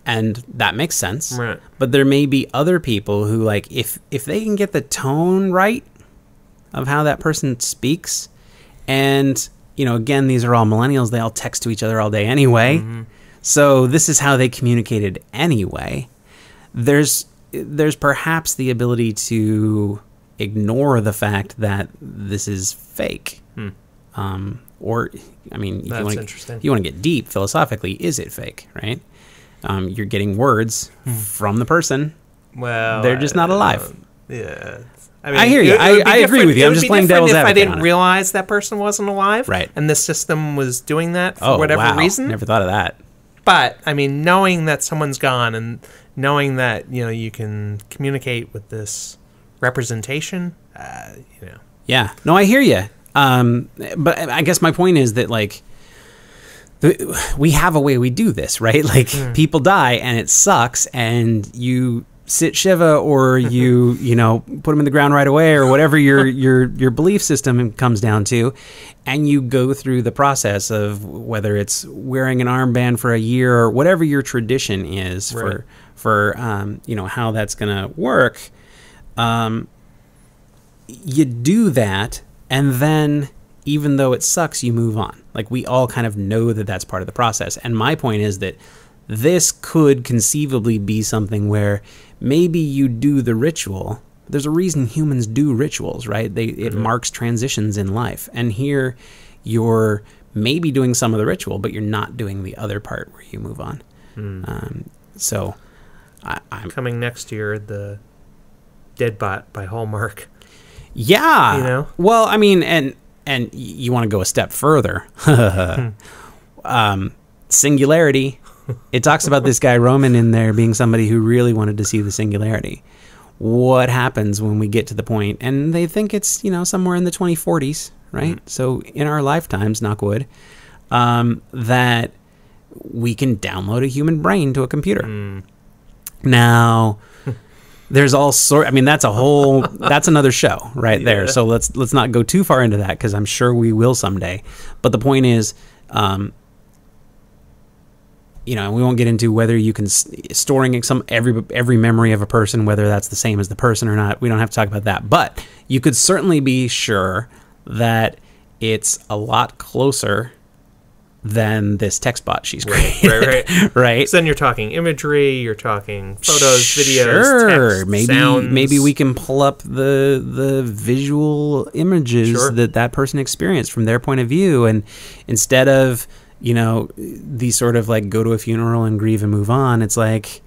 And that makes sense. Right. But there may be other people who, like, if they can get the tone right of how that person speaks, and... again, these are all millennials. They all text to each other all day anyway. Mm-hmm. So this is how they communicated anyway. There's perhaps the ability to ignore the fact that this is fake. If you want to get deep philosophically, is it fake, right? You're getting words from the person. Well, they're just not alive. Yeah. I hear you. I agree with you. I'm just playing devil's advocate. If I didn't realize that person wasn't alive, right, and the system was doing that for whatever reason. Never thought of that. But knowing that someone's gone, and knowing that you can communicate with this representation, Yeah. No, I hear you. But I guess my point is that, like, we have a way we do this, right? Like, people die and it sucks, and you sit Shiva, or you put them in the ground right away, or whatever your belief system comes down to, and you go through the process of whether it's wearing an armband for a year or whatever your tradition is for how that's gonna work. You do that, and then even though it sucks, you move on. Like, we all kind of know that that's part of the process. And my point is that this could conceivably be something where maybe you do the ritual. There's a reason humans do rituals, right? It marks transitions in life. And here you're maybe doing some of the ritual, but you're not doing the other part where you move on. So I'm coming next year, the Deadbot by Hallmark. Yeah. You know? Well, I mean, and you want to go a step further. Singularity. It talks about this guy Roman in there being somebody who really wanted to see the singularity. What happens when we get to the point, and they think it's, somewhere in the 2040s, right? So in our lifetimes, knock wood, that we can download a human brain to a computer. Now, there's all sort. I mean, that's another show right there. So let's not go too far into that, because I'm sure we will someday. But the point is, we won't get into whether you can storing every memory of a person, whether that's the same as the person or not. We don't have to talk about that. But you could certainly be sure that it's a lot closer than this text bot she's created. Right. So then you're talking imagery, you're talking photos, videos, text, sounds. Maybe we can pull up the visual images that person experienced from their point of view, and instead of these sort of like go to a funeral and grieve and move on, it's like,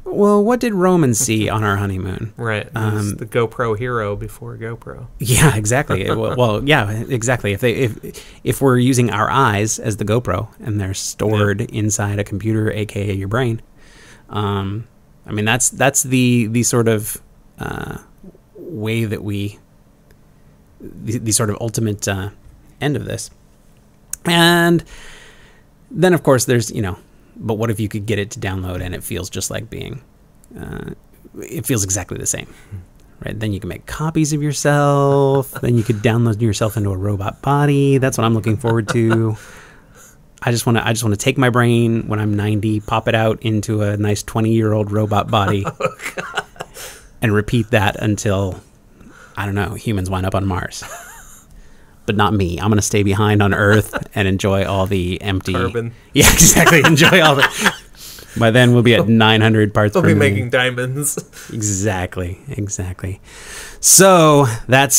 well, what did Roman see on our honeymoon? Right. The GoPro hero before GoPro. Yeah, exactly. well, yeah, exactly. If we're using our eyes as the GoPro and they're stored inside a computer, aka your brain, I mean that's the sort of way that the sort of ultimate end of this. And then of course there's but what if you could get it to download and it feels just like being, it feels exactly the same, right? Then you can make copies of yourself. Then you could download yourself into a robot body. That's what I'm looking forward to. I just want to take my brain when I'm 90, pop it out into a nice 20-year-old robot body, and repeat that until, I don't know, humans wind up on Mars. But not me. I'm going to stay behind on Earth and enjoy all the empty carbon. Yeah, exactly. Enjoy all the. By then we'll be at 900 parts per million. We'll be making diamonds. Exactly. So that's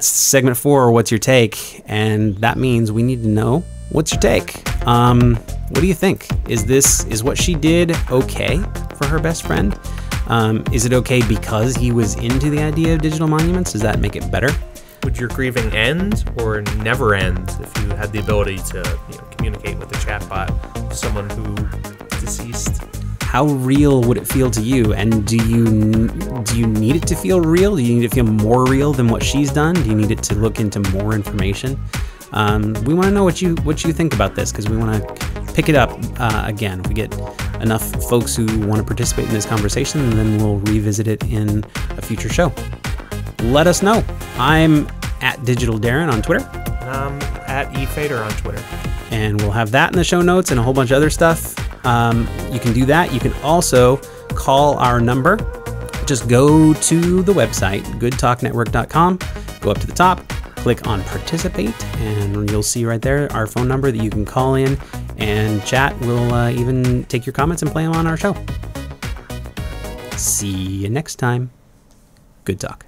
segment 4. What's your take? And that means we need to know what's your take. What do you think? Is what she did okay for her best friend? Is it okay because he was into the idea of digital monuments? Does that make it better? Would your grieving end or never end if you had the ability to communicate with a chatbot, someone who deceased? How real would it feel to you? And do you need it to feel real? Do you need it to feel more real than what she's done? Do you need it to look into more information? We want to know what you think about this, because we want to pick it up again. If we get enough folks who want to participate in this conversation, then we'll revisit it in a future show. Let us know. I'm at Digital Darren on Twitter. At eFader on Twitter. And we'll have that in the show notes and a whole bunch of other stuff. You can do that. You can also call our number. Just go to the website, goodtalknetwork.com. Go up to the top, click on Participate, and you'll see right there our phone number that you can call in and chat. We'll even take your comments and play them on our show. See you next time. Good talk.